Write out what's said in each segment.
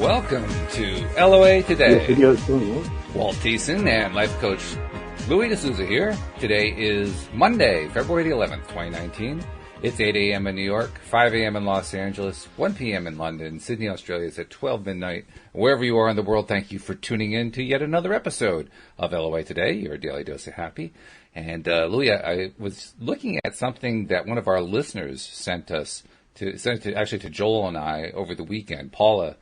Welcome to LOA Today. Your video's doing well. Walt Thiessen and life coach Louis Souza here. Today is Monday, February the 11th, 2019. It's 8 a.m. in New York, 5 a.m. in Los Angeles, 1 p.m. in London. Sydney, Australia is at 12 midnight. Wherever you are in the world, thank you for tuning in to yet another episode of LOA Today, your daily dose of happy. And Louis, I was looking at something that one of our listeners sent to Joel and I over the weekend. Paula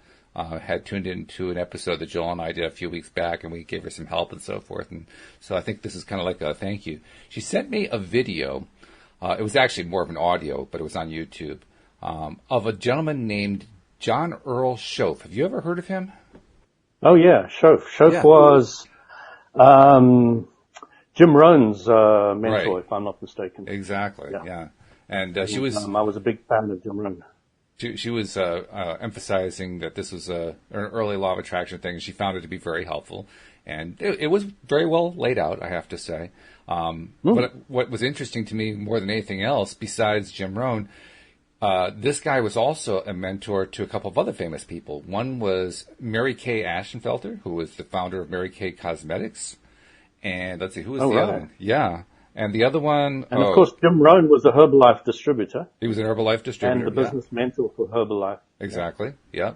had tuned into an episode that Joel and I did a few weeks back, and we gave her some help and so forth. And so I think this is kind of like a thank you. She sent me a video. It was actually more of an audio, but it was on YouTube, of a gentleman named John Earl Shoaff. Have you ever heard of him? Oh, yeah, Shoaff. Shoaff was Jim Rohn's mentor, Right. if I'm not mistaken. Exactly, yeah. And she was... I was a big fan of Jim Rohn. She was emphasizing that this was an early law of attraction thing, and she found it to be very helpful. And it was very well laid out, I have to say. But what was interesting to me more than anything else, besides Jim Rohn, this guy was also a mentor to a couple of other famous people. One was Mary Kay Ashenfelter, who was the founder of Mary Kay Cosmetics. And let's see, who was the other one? Yeah. And the other one... And of course, Jim Rohn was a Herbalife distributor. He was an Herbalife distributor. And the business mentor for Herbalife. Exactly, yeah.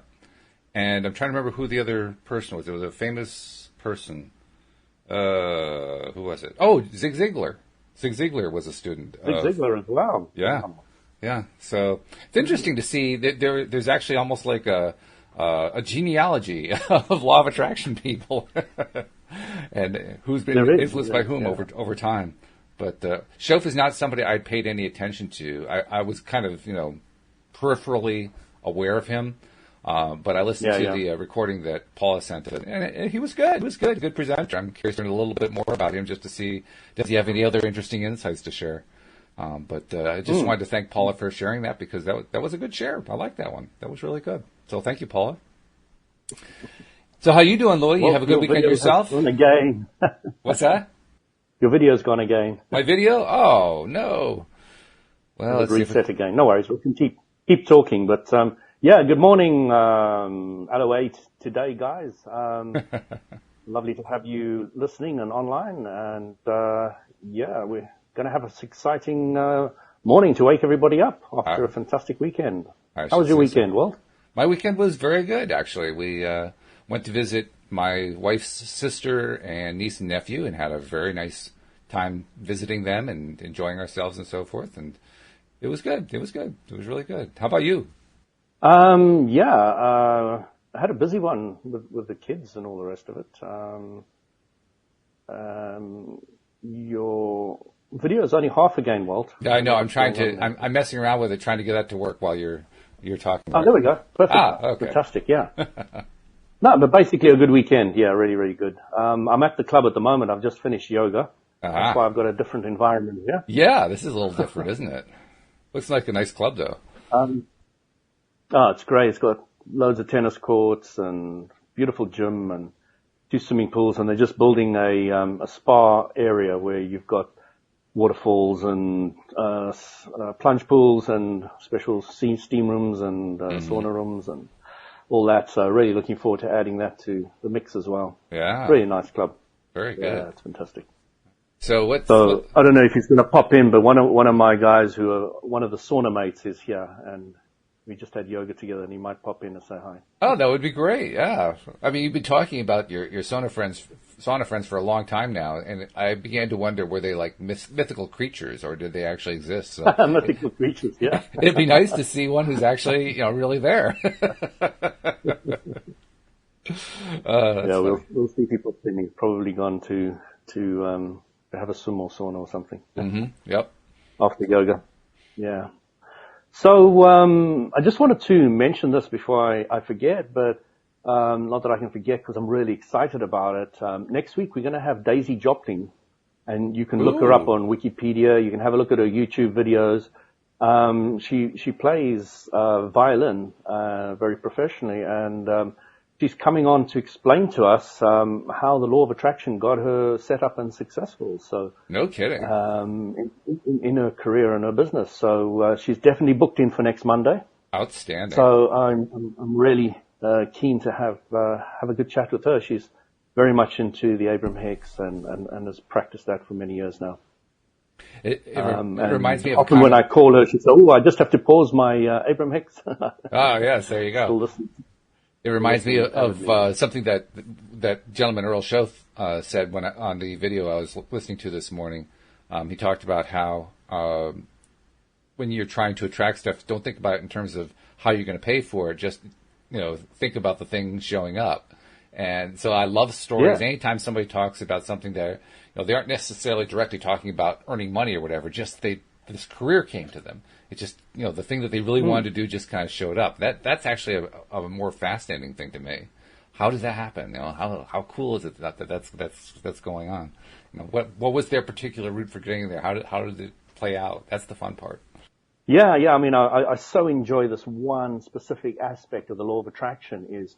And I'm trying to remember who the other person was. It was a famous person. Who was it? Oh, Zig Ziglar. Zig Ziglar was a student. Zig Ziglar as well. Yeah, yeah. So it's interesting to see that there's actually almost like a genealogy of law of attraction people, and who's been influenced by whom over time. But Shoaff is not somebody I'd paid any attention to. I was kind of peripherally aware of him. But I listened to the recording that Paula sent us, and he was good. He was good. Good presenter. I'm curious to learn a little bit more about him just to see, does he have any other interesting insights to share? But I just wanted to thank Paula for sharing that, because that was a good share. I like that one. That was really good. So thank you, Paula. So how you doing, Louis? You have a good weekend yourself? Gone again. What's that? Your video's gone again. My video? Oh, no. Well, let's reset again. No worries. We can keep talking, but... yeah, good morning, LOA Today, guys. Lovely to have you listening and online. And, we're going to have an exciting morning to wake everybody up after a fantastic weekend. How was your weekend, Walt? My weekend was very good, actually. We went to visit my wife's sister and niece and nephew and had a very nice time visiting them and enjoying ourselves and so forth. And it was good. It was good. It was really good. How about you? I had a busy one with the kids and all the rest of it. Your video is only half again, Walt. Yeah, I know. I'm messing around with it, trying to get that to work while you're talking. Oh, there we go. Perfect. Okay. Fantastic. Yeah. No, but basically a good weekend. Yeah, really, really good. I'm at the club at the moment. I've just finished yoga. That's why I've got a different environment here. Yeah, this is a little different, isn't it? Looks like a nice club, though. Oh, it's great. It's got loads of tennis courts and beautiful gym and 2 swimming pools, and they're just building a spa area where you've got waterfalls and plunge pools and special steam rooms and sauna rooms and all that. So really looking forward to adding that to the mix as well. Yeah. Really nice club. Very good. Yeah, it's fantastic. So I don't know if he's going to pop in, but one of my guys one of the sauna mates is here, and we just had yoga together, and he might pop in and say hi. Oh, that would be great. Yeah. I mean, you've been talking about your sauna friends for a long time now, and I began to wonder, were they like mythical creatures, or did they actually exist? So mythical creatures, yeah. It'd be nice to see one who's actually, really there. We'll see people spending. Probably gone to have a swim or sauna or something. Mm-hmm. Yep. After yoga. Yeah. So I just wanted to mention this before I forget, but not that I can forget because I'm really excited about it. Next week we're going to have Daisy Jopling, and you can look her up on Wikipedia. You can have a look at her YouTube videos. She plays violin very professionally, and she's coming on to explain to us how the law of attraction got her set up and successful. So no kidding. In her career and her business. So she's definitely booked in for next Monday. Outstanding. So I'm really keen to have a good chat with her. She's very much into the Abraham Hicks and has practiced that for many years now. It reminds me of often when I call her, she says, "Oh, I just have to pause my Abraham Hicks." Oh, yes, there you go. Still listen. It reminds me of something that gentleman Earl Shoth said on the video I was listening to this morning. He talked about how when you're trying to attract stuff, don't think about it in terms of how you're going to pay for it. Just think about the things showing up. And so I love stories. Yeah. Anytime somebody talks about something that they aren't necessarily directly talking about earning money or whatever, just this career came to them. It just the thing that they really wanted to do just kind of showed up. That's actually a more fascinating thing to me. How does that happen? How cool is it that's going on? What was their particular route for getting there? How did it play out? That's the fun part. Yeah. I mean, I so enjoy this one specific aspect of the law of attraction is,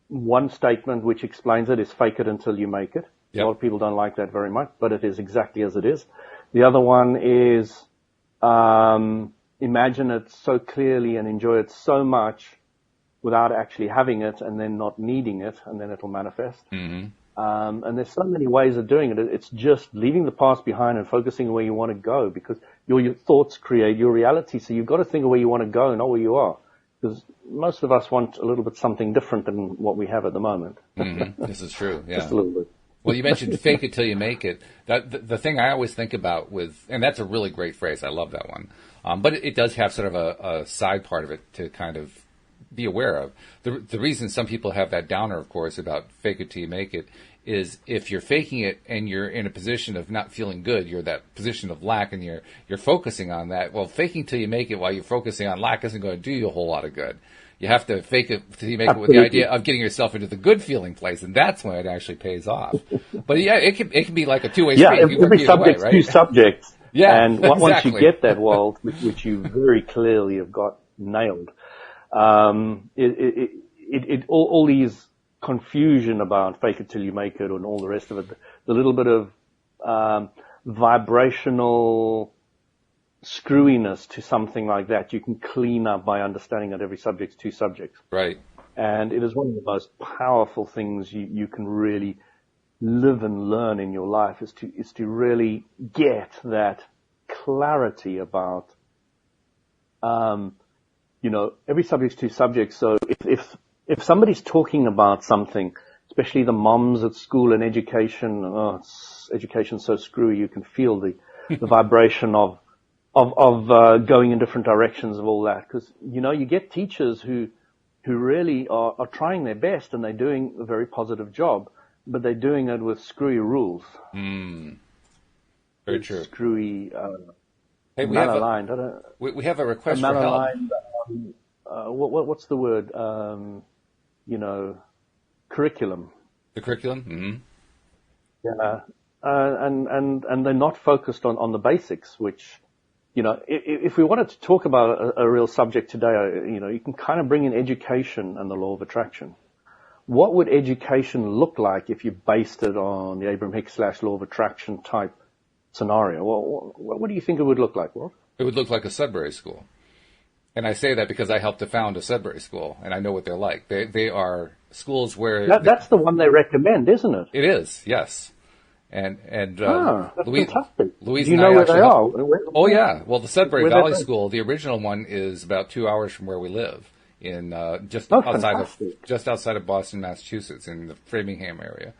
one statement which explains it is fake it until you make it. Yep. A lot of people don't like that very much, but it is exactly as it is. The other one is imagine it so clearly and enjoy it so much without actually having it and then not needing it, and then it'll manifest. Mm-hmm. And there's so many ways of doing it. It's just leaving the past behind and focusing where you want to go, because your thoughts create your reality. So you've got to think of where you want to go, not where you are. Because most of us want a little bit something different than what we have at the moment. Mm-hmm. This is true. Yeah. Just a little bit. Well, you mentioned fake it till you make it. The thing I always think about and that's a really great phrase. I love that one. But it does have sort of a side part of it to kind of be aware of. The reason some people have that downer, of course, about fake it till you make it is if you're faking it and you're in a position of not feeling good, you're that position of lack and you're focusing on that. Well, faking till you make it while you're focusing on lack isn't going to do you a whole lot of good. You have to fake it till you make it with the idea of getting yourself into the good feeling place, and that's when it actually pays off. But yeah, it can be like a two-way street. Yeah, every subject's right? Two subjects. Yeah, and exactly. Once you get that, Walt, which you very clearly have got nailed, all these confusion about fake it till you make it and all the rest of it, the little bit of vibrational screwiness to something like that, you can clean up by understanding that every subject's two subjects. Right. And it is one of the most powerful things you can really live and learn in your life is to really get that clarity about, every subject's two subjects. So if somebody's talking about something, especially the moms at school and education, education's so screwy, you can feel the vibration of going in different directions of all that. Because, you get teachers who really are trying their best and they're doing a very positive job, but they're doing it with screwy rules. Very true. Screwy, hey, we have a request for help. What's the word? Curriculum. The curriculum? Mm-hmm. Yeah. And they're not focused on the basics, which, if we wanted to talk about a real subject today, you can kind of bring in education and the law of attraction. What would education look like if you based it on the Abraham Hicks / law of attraction type scenario? Well, what do you think it would look like, Walt? It would look like a Sudbury school. And I say that because I helped to found a Sudbury school, and I know what they're like. They are schools where... That's the one they recommend, isn't it? It is, yes. And that's fantastic. Louise Do you know where they are? Oh, yeah. Well, the Sudbury Valley School, the original one, is about 2 hours from where we live, in just outside of Boston, Massachusetts, in the Framingham area.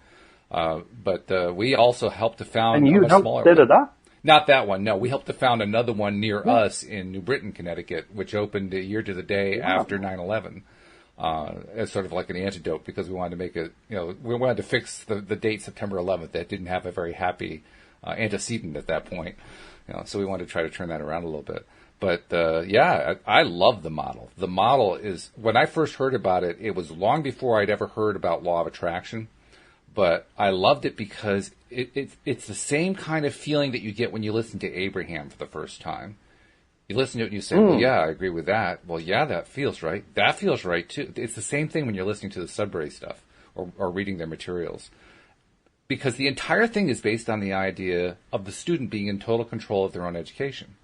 But we also helped to found and you a smaller set it up? Not that one, no. We helped to found another one near us in New Britain, Connecticut, which opened a year to the day after 9/11. As sort of like an antidote, because we wanted to make it, we wanted to fix the date September 11th. That didn't have a very happy antecedent at that point. So we wanted to try to turn that around a little bit. But I love the model. The model is, when I first heard about it, it was long before I'd ever heard about law of attraction. But I loved it because it's the same kind of feeling that you get when you listen to Abraham for the first time. You listen to it and you say, well, yeah, I agree with that. Well, yeah, that feels right. That feels right, too. It's the same thing when you're listening to the Sudbury stuff or reading their materials. Because the entire thing is based on the idea of the student being in total control of their own education.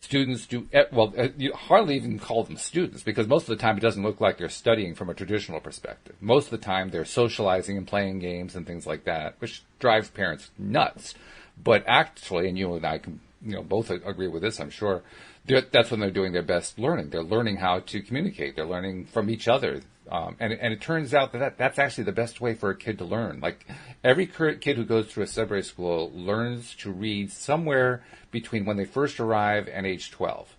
Students do, well, you hardly even call them students because most of the time it doesn't look like they're studying from a traditional perspective. Most of the time they're socializing and playing games and things like that, which drives parents nuts. But actually, and you and I can, both agree with this, I'm sure, that's when they're doing their best learning. They're learning how to communicate. They're learning from each other. And it turns out that's actually the best way for a kid to learn. Like every kid who goes through a Sudbury school learns to read somewhere between when they first arrive and age 12.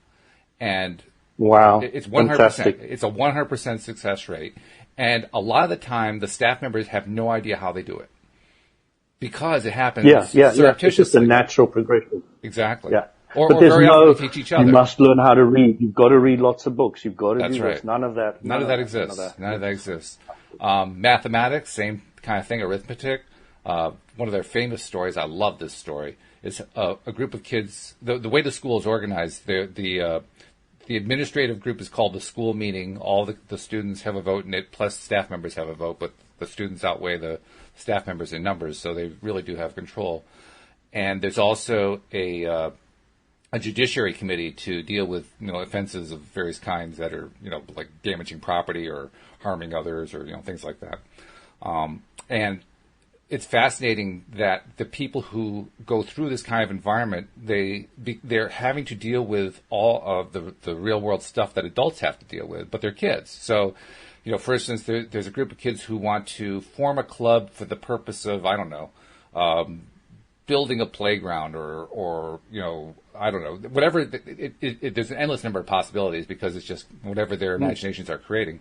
And wow, it's 100%. Fantastic. It's a 100% success rate. And a lot of the time, the staff members have no idea how they do it because it happens surreptitiously. It's just a natural progression. Exactly. Yeah. Or there's very often they teach each other. You must learn how to read. You've got to read lots of books. You've got to do right. this. None of that. None of that exists. Mathematics, same kind of thing. Arithmetic. One of their famous stories, I love this story, is a group of kids. The way the school is organized, the administrative group is called the school meeting. All the students have a vote in it, plus staff members have a vote, but the students outweigh the staff members in numbers, so they really do have control. And there's also a judiciary committee to deal with offenses of various kinds that are like damaging property or harming others or things like that. And it's fascinating that the people who go through this kind of environment, they're having to deal with all of the real world stuff that adults have to deal with, but they're kids. So, for instance, there's a group of kids who want to form a club for the purpose of, I don't know, building a playground or I don't know, whatever. There's an endless number of possibilities because it's just whatever their imaginations are creating.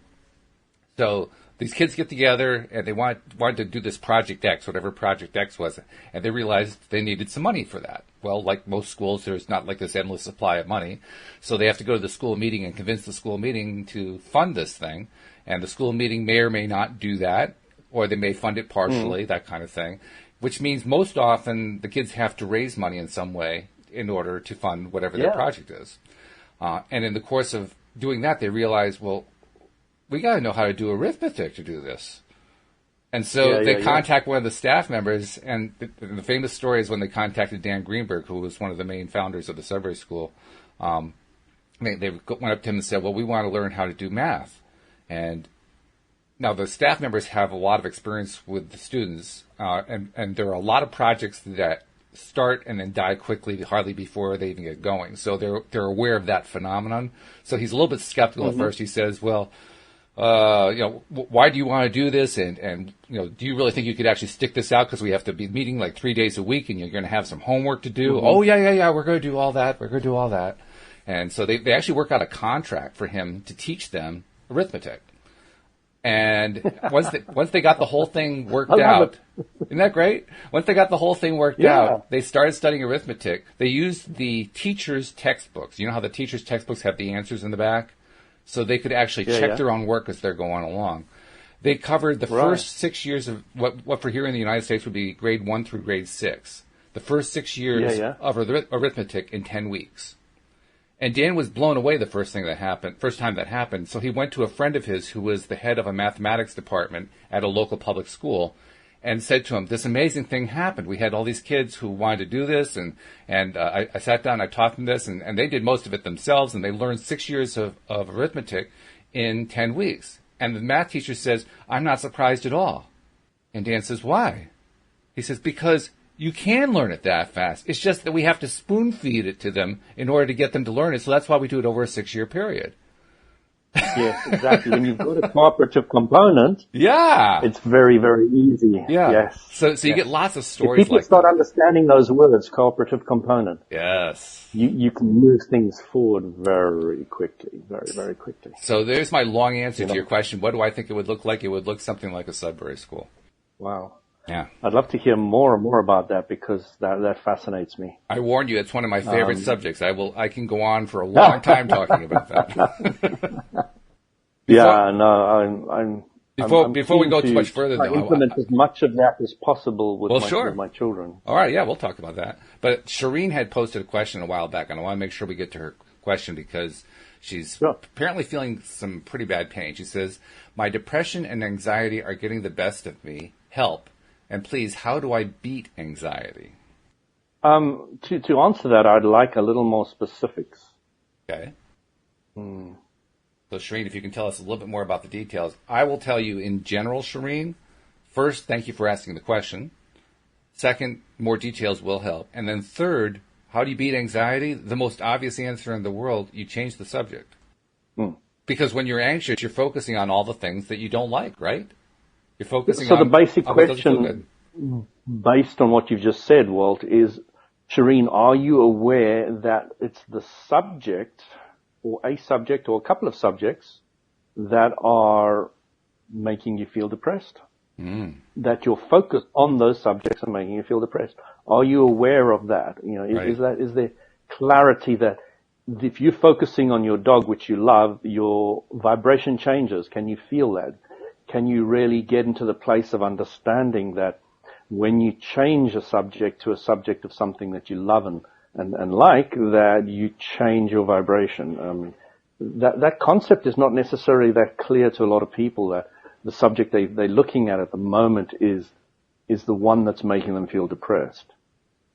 So these kids get together and they wanted to do this Project X, whatever Project X was, and they realized they needed some money for that. Well, like most schools, there's not like this endless supply of money. So they have to go to the school meeting and convince the school meeting to fund this thing. And the school meeting may or may not do that, or they may fund it partially, that kind of thing, which means most often the kids have to raise money in some way in order to fund whatever their project is. And in the course of doing that, they realize, well, we got to know how to do arithmetic to do this. And so they contact one of the staff members, and the famous story is when they contacted Dan Greenberg, who was one of the main founders of the Sudbury School. They went up to him and said, well, we want to learn how to do math. And now the staff members have a lot of experience with the students, and there are a lot of projects that start and then die quickly, hardly before they even get going. So they're aware of that phenomenon. So he's a little bit skeptical at first. He says, well, why do you want to do this? And do you really think you could actually stick this out? Because we have to be meeting like 3 days a week and you're going to have some homework to do. Oh, yeah. We're going to do all that. And so they actually work out a contract for him to teach them arithmetic. And once they got the whole thing worked out, isn't that great? Once they got the whole thing worked out, they started studying arithmetic. They used the teacher's textbooks. You know how the teacher's textbooks have the answers in the back? So they could actually check their own work as they're going along. They covered the first 6 years of what for here in the United States would be grade 1 through grade 6. The first 6 years of arithmetic in 10 weeks. And Dan was blown away the first time that happened. So he went to a friend of his who was the head of a mathematics department at a local public school and said to him, this amazing thing happened. We had all these kids who wanted to do this, and I sat down, I taught them this, and they did most of it themselves, and they learned 6 years of arithmetic in 10 weeks. And the math teacher says, I'm not surprised at all. And Dan says, why? He says, because you can learn it that fast. It's just that we have to spoon feed it to them in order to get them to learn it. So that's why we do it over a 6-year period. Yes, exactly. When you've got a cooperative component, it's very, very easy. Yeah. Yes. So you get lots of stories if people like start that. understanding those words, cooperative component. Yes. You can move things forward very quickly, very, very quickly. So there's my long answer to your question. What do I think it would look like? It would look something like a Sudbury school. Wow. Yeah. I'd love to hear more and more about that because that fascinates me. I warned you, it's one of my favorite subjects. I can go on for a long time talking about that. Before we go too much further, though, I implement as much of that as possible with my children. All right, we'll talk about that. But Shireen had posted a question a while back, and I want to make sure we get to her question because she's apparently feeling some pretty bad pain. She says, my depression and anxiety are getting the best of me. Help. And please, how do I beat anxiety? To answer that, I'd like a little more specifics. Okay. Hmm. So, Shireen, if you can tell us a little bit more about the details. I will tell you in general, Shireen. First, thank you for asking the question. Second, more details will help. And then third, how do you beat anxiety? The most obvious answer in the world, you change the subject. Hmm. Because when you're anxious, you're focusing on all the things that you don't like, right? You're focusing So the on basic what doesn't feel good. question, based on what you've just said, Walt, is, Shireen, are you aware that it's the subject or a subject or a couple of subjects that are making you feel depressed? That your focus on those subjects are making you feel depressed. Are you aware of that? You know, Right. is there clarity that if you're focusing on your dog, which you love, your vibration changes? Can you feel that? Can you really get into the place of understanding that when you change a subject to a subject of something that you love and like, that you change your vibration? That concept is not necessarily that clear to a lot of people, that the subject they're looking at the moment is the one that's making them feel depressed.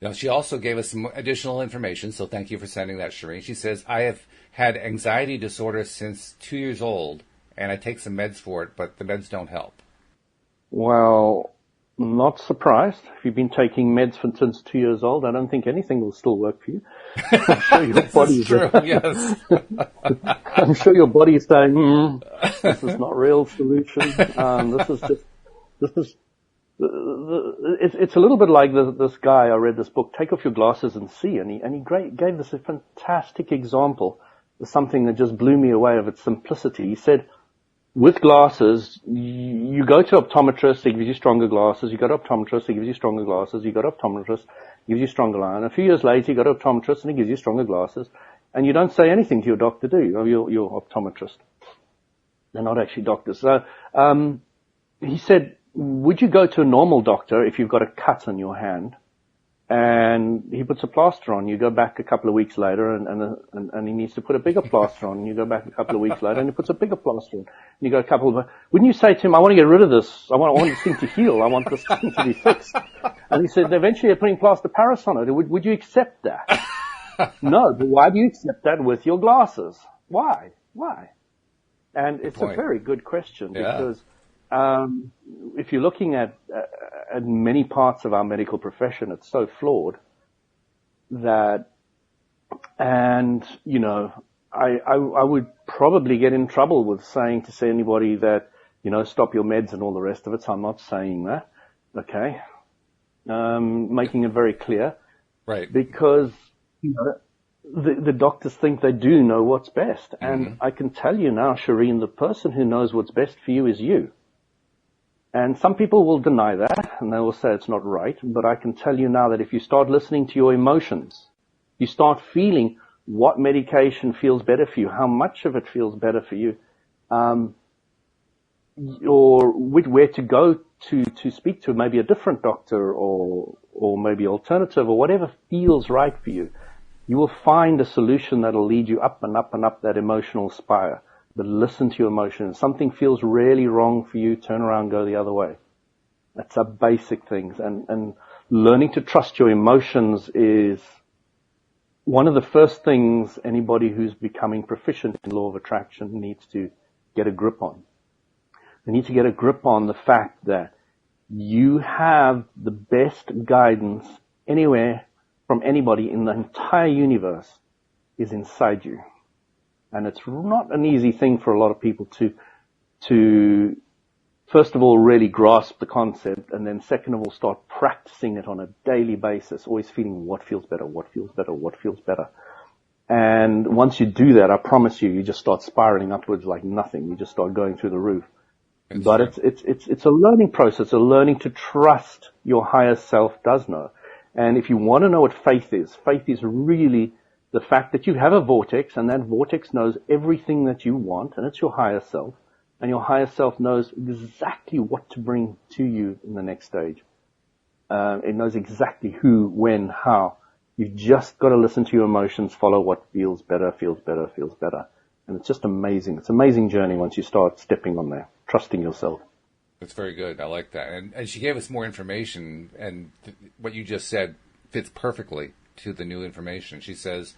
Now, she also gave us some additional information, so thank you for sending that, Shireen. She says, I have had anxiety disorder since 2 years old, and I take some meds for it, but the meds don't help. Well, not surprised. If you've been taking meds since 2 years old, I don't think anything will still work for you. I'm sure your This is true, yes. I'm sure your body is saying, this is not real solution. It's a little bit like this guy. I read this book, Take Off Your Glasses and See, and he gave this a fantastic example, something that just blew me away of its simplicity. He said, with glasses, you go to optometrist, he gives you stronger glasses. You go to optometrist, he gives you stronger glasses. You go to optometrist, he gives you stronger line. A few years later, you go to optometrist and he gives you stronger glasses. And you don't say anything to your doctor, do you? Or your optometrist. They're not actually doctors. So, he said, would you go to a normal doctor if you've got a cut on your hand? And he puts a plaster on. You go back a couple of weeks later, and he needs to put a bigger plaster on. And you go back a couple of weeks later, and he puts a bigger plaster on. And you go a couple of. Wouldn't you say to him, "I want to get rid of this. I want this thing to heal. I want this thing to be fixed"? And he said, "Eventually, you're putting plaster Paris on it. Would you accept that?" No, but why do you accept that with your glasses? Why? And it's a very good question, because if you're looking at many parts of our medical profession, it's so flawed that, and you know, I would probably get in trouble with saying to anybody that, you know, stop your meds and all the rest of it. So I'm not saying that. Okay, making it very clear, Right? Because you know, the doctors think they do know what's best, and I can tell you now, Shireen, the person who knows what's best for you is you. And some people will deny that, and they will say it's not right, but I can tell you now that if you start listening to your emotions, you start feeling what medication feels better for you, how much of it feels better for you, or where to go to speak to maybe a different doctor or maybe alternative or whatever feels right for you, you will find a solution that'll lead you up and up and up that emotional spire. But listen to your emotions. Something feels really wrong for you, turn around, go the other way. That's a basic things. And learning to trust your emotions is one of the first things anybody who's becoming proficient in law of attraction needs to get a grip on. They need to get a grip on the fact that you have the best guidance anywhere from anybody in the entire universe is inside you. And it's not an easy thing for a lot of people to first of all really grasp the concept, and then second of all start practicing it on a daily basis, always feeling what feels better, what feels better, what feels better. And once you do that, I promise you, you just start spiraling upwards like nothing. You just start going through the roof. But it's a learning process, a learning to trust your higher self does know. And if you want to know what faith is really the fact that you have a vortex, and that vortex knows everything that you want, and it's your higher self, and your higher self knows exactly what to bring to you in the next stage. It knows exactly who, when, how. You've just got to listen to your emotions, follow what feels better. And it's just amazing. It's an amazing journey once you start stepping on there, trusting yourself. That's very good. I like that. And she gave us more information, and what you just said fits perfectly to the new information. She says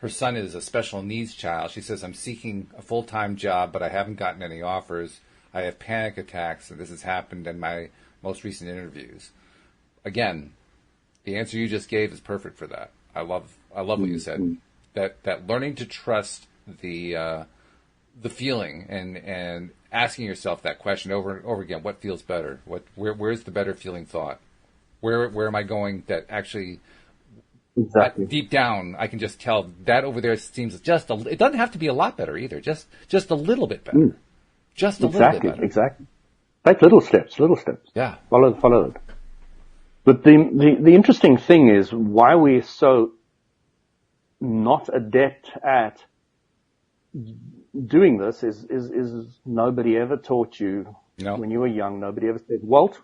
her son is a special needs child. She says, I'm seeking a full-time job, but I haven't gotten any offers. I have panic attacks, and this has happened in my most recent interviews. Again, the answer you just gave is perfect for that. I love what you said. That learning to trust the feeling and asking yourself that question over and over again. What feels better? Where's the better feeling thought? Where am I going that actually Exactly. deep down I can just tell that over there seems it doesn't have to be a lot better either. Just a little bit better. Just a little bit better. Exactly. Take little steps. Yeah. Follow it. But the interesting thing is why we're so not adept at doing this is nobody ever taught you when you were young. Nobody ever said, Walt,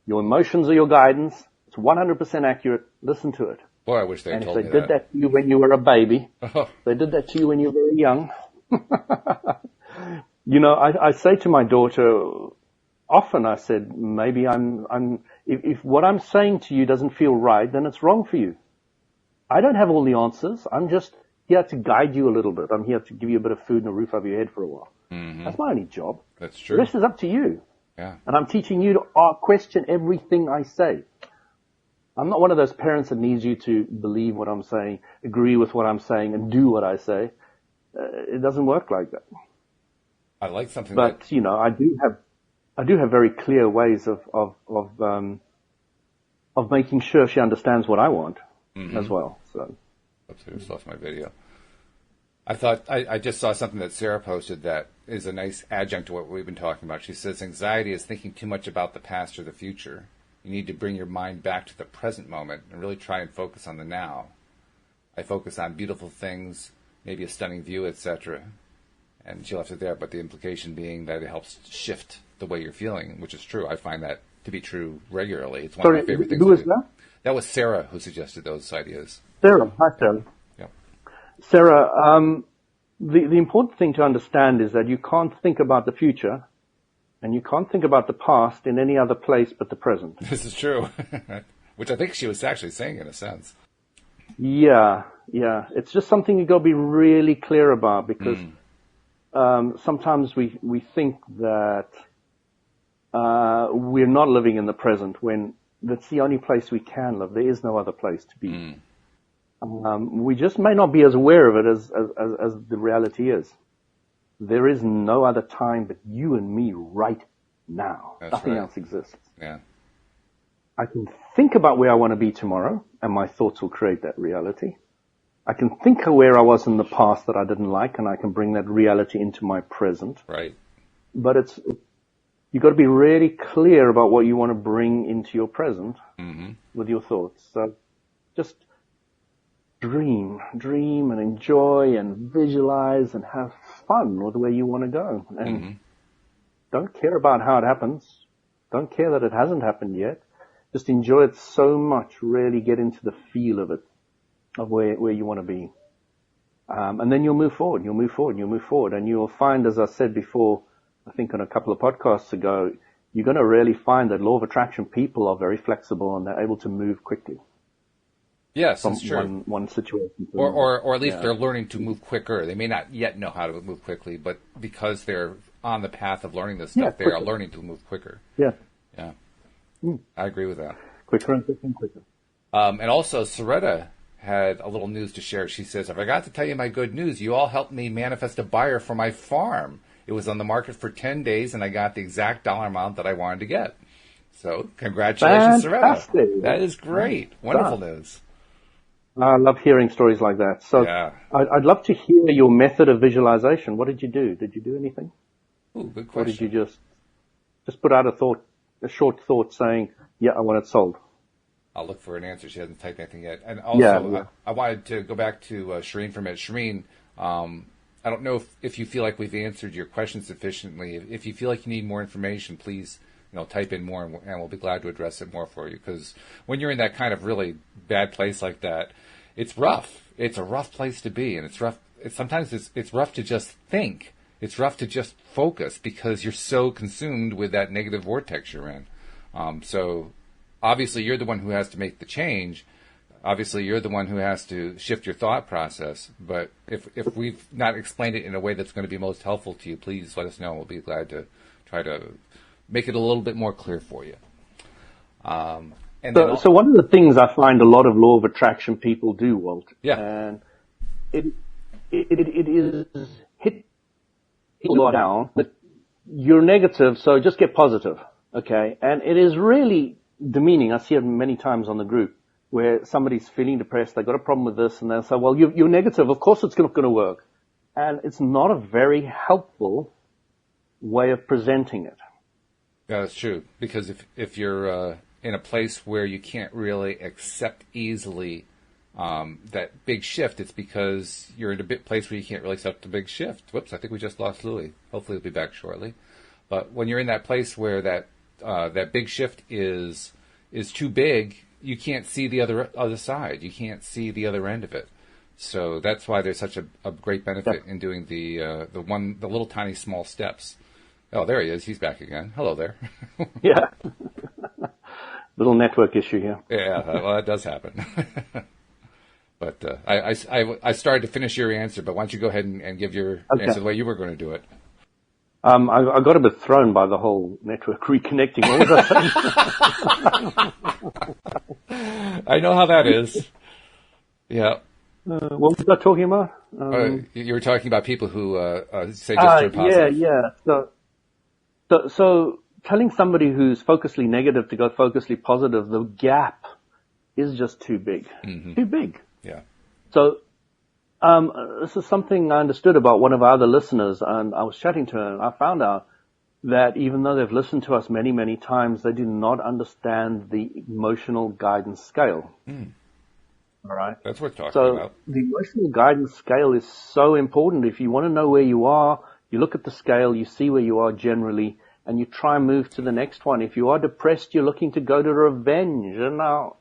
your emotions are your guidance. It's 100% accurate. Listen to it. Boy, I wish they had told me that. And if they did that to you when you were a baby, they did that to you when you were very young. I say to my daughter, often I said, maybe if what I'm saying to you doesn't feel right, then it's wrong for you. I don't have all the answers. I'm just here to guide you a little bit. I'm here to give you a bit of food and a roof over your head for a while. Mm-hmm. That's my only job. That's true. The rest is up to you. Yeah. And I'm teaching you to question everything I say. I'm not one of those parents that needs you to believe what I'm saying, agree with what I'm saying, and do what I say. It doesn't work like that. I like something. But I do have very clear ways of making sure she understands what I want as well. So. Oops, I just lost my video. I thought I just saw something that Sarah posted that is a nice adjunct to what we've been talking about. She says anxiety is thinking too much about the past or the future. You need to bring your mind back to the present moment and really try and focus on the now. I focus on beautiful things, maybe a stunning view, etc. And she left it there, but the implication being that it helps shift the way you're feeling, which is true. I find that to be true regularly. It's one of my favorite things. Who was that? That was Sarah who suggested those ideas. Sarah. Hi, Sarah. Yep. Sarah, the important thing to understand is that you can't think about the future and you can't think about the past in any other place but the present. This is true. Which I think she was actually saying in a sense. Yeah. It's just something you got to be really clear about because sometimes we think that we're not living in the present when that's the only place we can live. There is no other place to be. We just may not be as aware of it as the reality is. There is no other time but you and me right now. That's Nothing right. else exists. Yeah. I can think about where I want to be tomorrow, and my thoughts will create that reality. I can think of where I was in the past that I didn't like, and I can bring that reality into my present. Right. But you've got to be really clear about what you want to bring into your present with your thoughts. So just dream and enjoy and visualize and have fun with where you want to go. And don't care about how it happens. Don't care that it hasn't happened yet. Just enjoy it so much. Really get into the feel of it, of where you want to be. And then you'll move forward. And you'll find, as I said before, I think on a couple of podcasts ago, you're going to really find that law of attraction people are very flexible and they're able to move quickly. Yes, from that's true. one situation to or at least they're learning to move quicker. They may not yet know how to move quickly, but because they're on the path of learning this stuff, they are learning to move quicker. Yeah. Yeah. I agree with that. Quicker and quicker and quicker. And also, Soretta had a little news to share. She says, I forgot to tell you my good news. You all helped me manifest a buyer for my farm. It was on the market for 10 days, and I got the exact dollar amount that I wanted to get. So, congratulations, Soretta. That is great. Wonderful news. I love hearing stories like that. So, I'd love to hear your method of visualization. What did you do? Did you do anything? Ooh, good question. Or did you just put out a short thought saying, yeah, I want it sold? I'll look for an answer. She hasn't typed anything yet. And also, I wanted to go back to Shireen for a minute. Shireen, I don't know if you feel like we've answered your question sufficiently. If you feel like you need more information, please type in more, and we'll be glad to address it more for you. Because when you're in that kind of really bad place like that, it's rough. It's a rough place to be, and it's rough. Sometimes it's rough to just think. It's rough to just focus because you're so consumed with that negative vortex you're in. So obviously you're the one who has to make the change. obviously you're the one who has to shift your thought process. But if we've not explained it in a way that's going to be most helpful to you, please let us know. We'll be glad to try to make it a little bit more clear for you. So one of the things I find a lot of law of attraction people do, Walt, and it is hit people down that you're negative, so just get positive, okay? And it is really demeaning. I see it many times on the group where somebody's feeling depressed, they've got a problem with this, and they'll say, well, you're negative, of course it's not going to work. And it's not a very helpful way of presenting it. Yeah, that's true. Because if you're in a place where you can't really accept easily that big shift, it's because you're in a place where you can't really accept the big shift. Whoops, I think we just lost Louis. Hopefully he'll be back shortly. But when you're in that place where that big shift is too big, you can't see the other side. You can't see the other end of it. So that's why there's such a great benefit in doing the little tiny small steps. Oh, there he is. He's back again. Hello there. Yeah. Little network issue here. Yeah, well, that does happen. But I started to finish your answer, but why don't you go ahead and give your answer the way you were going to do it? I got a bit thrown by the whole network reconnecting. What was I saying? I know how that is. Yeah. What was I talking about? You were talking about people who say just turn positive. Yeah. So telling somebody who's focusedly negative to go focusedly positive, the gap is just too big. Mm-hmm. Too big. Yeah. So this is something I understood about one of our other listeners, and I was chatting to her, and I found out that even though they've listened to us many, many times, they do not understand the emotional guidance scale. Mm. All right. That's what we're talking about. The emotional guidance scale is so important. If you want to know where you are, you look at the scale, you see where you are generally, and you try and move to the next one. If you are depressed, you're looking to go to revenge. And now,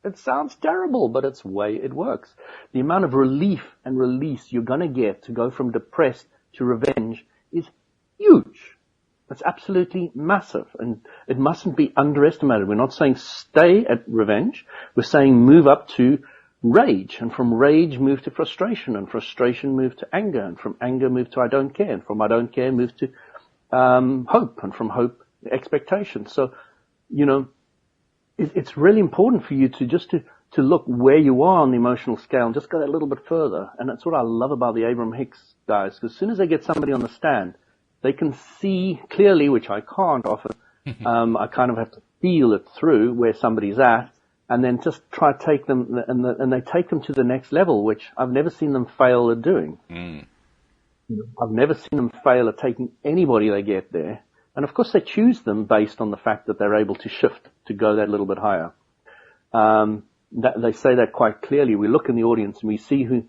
it sounds terrible, but it's the way it works. The amount of relief and release you're going to get to go from depressed to revenge is huge. It's absolutely massive, and it mustn't be underestimated. We're not saying stay at revenge. We're saying move up to rage, and from rage move to frustration, and frustration move to anger, and from anger move to I don't care, and from I don't care move to hope, and from hope expectation. So, it's really important for you to just to look where you are on the emotional scale and just go that little bit further. And that's what I love about the Abraham Hicks guys, because as soon as they get somebody on the stand, they can see clearly, which I can't often. I kind of have to feel it through where somebody's at, and then just try to take them, and they take them to the next level, which I've never seen them fail at doing. Mm. I've never seen them fail at taking anybody they get there. And of course they choose them based on the fact that they're able to shift, to go that little bit higher. They say that quite clearly. We look in the audience and we see who's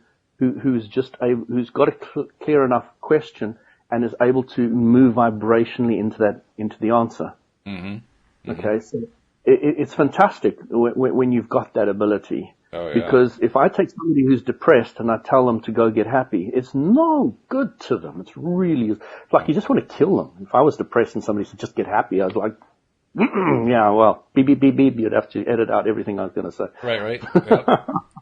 got a clear enough question and is able to move vibrationally into the answer. Mm-hmm. Mm-hmm. Okay, so it's fantastic when you've got that ability. Oh, yeah. Because if I take somebody who's depressed and I tell them to go get happy, it's no good to them. It's like you just want to kill them. If I was depressed and somebody said just get happy, I was like, yeah, well, beep, beep, beep, beep. You'd have to edit out everything I was going to say. Right. Yep.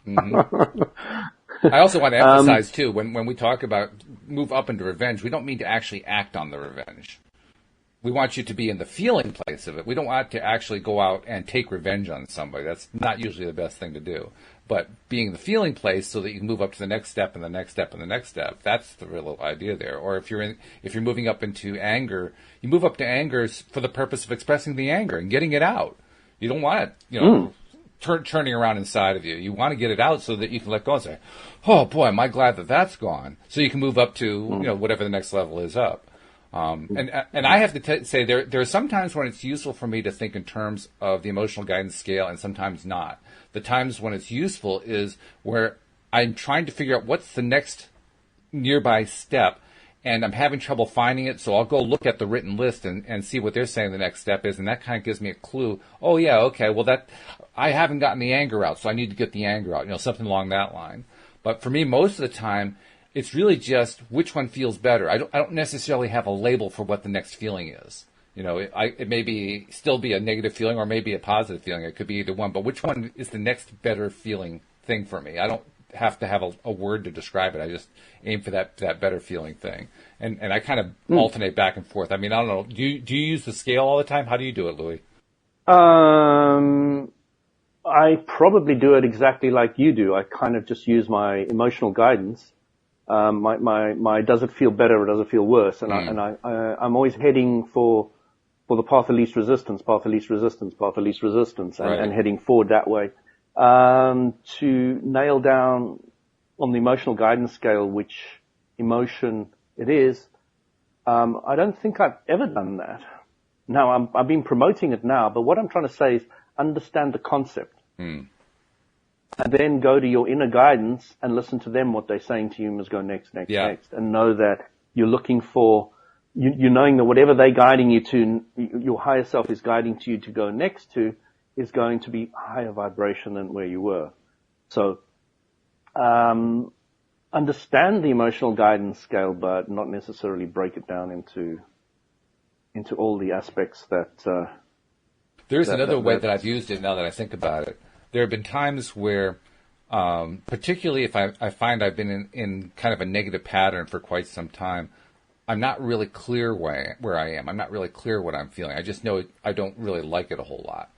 Mm-hmm. I also want to emphasize, too, when we talk about move up into revenge, we don't mean to actually act on the revenge. We want you to be in the feeling place of it. We don't want to actually go out and take revenge on somebody. That's not usually the best thing to do. But being in the feeling place so that you can move up to the next step and the next step and the next step, that's the real idea there. Or if you're moving up into anger, you move up to anger for the purpose of expressing the anger and getting it out. You don't want it, turning around inside of you. You want to get it out so that you can let go and say, oh boy, am I glad that that's gone. So you can move up to, whatever the next level is up. And I have to say there are some times when it's useful for me to think in terms of the emotional guidance scale and sometimes not. The times when it's useful is where I'm trying to figure out what's the next nearby step and I'm having trouble finding it, so I'll go look at the written list and see what they're saying the next step is, and that kind of gives me a clue. Oh yeah, okay, well I haven't gotten the anger out, so I need to get the anger out, something along that line. But for me, most of the time, it's really just which one feels better. I don't necessarily have a label for what the next feeling is. It may still be a negative feeling or maybe a positive feeling. It could be either one. But which one is the next better feeling thing for me? I don't have to have a word to describe it. I just aim for that better feeling thing. And I kind of alternate back and forth. I mean, I don't know. Do you use the scale all the time? How do you do it, Louis? I probably do it exactly like you do. I kind of just use my emotional guidance. My does it feel better or does it feel worse? And I'm always heading for the path of least resistance, path of least resistance, path of least resistance, and heading forward that way. To nail down on the emotional guidance scale which emotion it is, I don't think I've ever done that. Now, I've been promoting it now, but what I'm trying to say is understand the concept. And then go to your inner guidance and listen to them, what they're saying to you, must go next, next. And know that you're looking for, you're knowing that whatever they're guiding you to, your higher self is guiding to you to go next to, is going to be higher vibration than where you were. So, understand the emotional guidance scale, but not necessarily break it down into all the aspects that, there's another way that I've used it now that I think about it. There have been times where, particularly if I find I've been in kind of a negative pattern for quite some time, I'm not really clear where I am. I'm not really clear what I'm feeling. I just know I don't really like it a whole lot.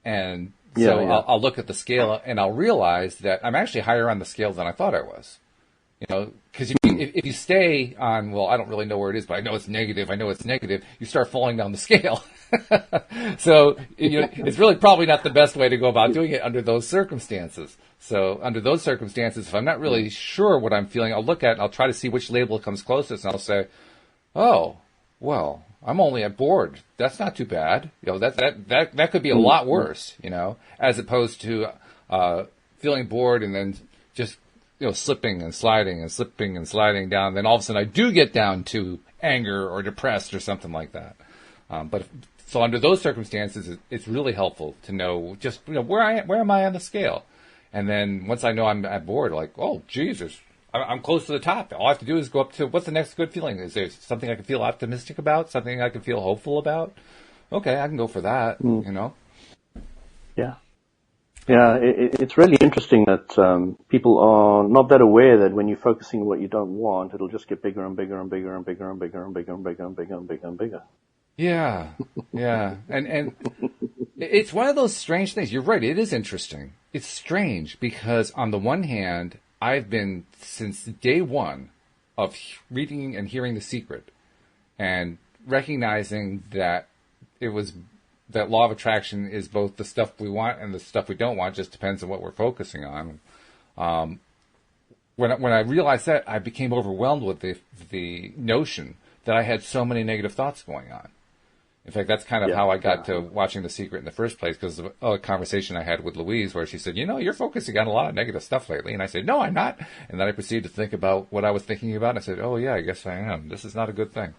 And so I'll look at the scale and I'll realize that I'm actually higher on the scale than I thought I was. Because if you stay on, well, I don't really know where it is, but I know it's negative, you start falling down the scale. So, it's really probably not the best way to go about doing it under those circumstances. So under those circumstances, if I'm not really sure what I'm feeling, I'll try to see which label comes closest, and I'll say, oh, well, I'm only at bored. That's not too bad. That could be a lot worse, as opposed to, feeling bored and then just, slipping and sliding down. Then all of a sudden I do get down to anger or depressed or something like that. So under those circumstances, it's really helpful to know just, where am I on the scale? And then once I know I'm at board, like, oh, Jesus, I'm close to the top. All I have to do is go up to, what's the next good feeling? Is there something I can feel optimistic about? Something I can feel hopeful about? Okay, I can go for that, Yeah. Yeah, it's really interesting that people are not that aware that when you're focusing on what you don't want, it'll just get bigger and bigger and bigger and bigger and bigger and bigger and bigger and bigger and bigger and bigger. Yeah, yeah. And it's one of those strange things. You're right, it is interesting. It's strange because on the one hand, I've been, since day one of reading and hearing The Secret and recognizing that that law of attraction is both the stuff we want and the stuff we don't want, just depends on what we're focusing on. When I realized that, I became overwhelmed with the notion that I had so many negative thoughts going on. In fact, that's kind of how I got to watching The Secret in the first place, because of a conversation I had with Louise where she said, you're focusing on a lot of negative stuff lately. And I said, no, I'm not. And then I proceeded to think about what I was thinking about. And I said, oh, yeah, I guess I am. This is not a good thing.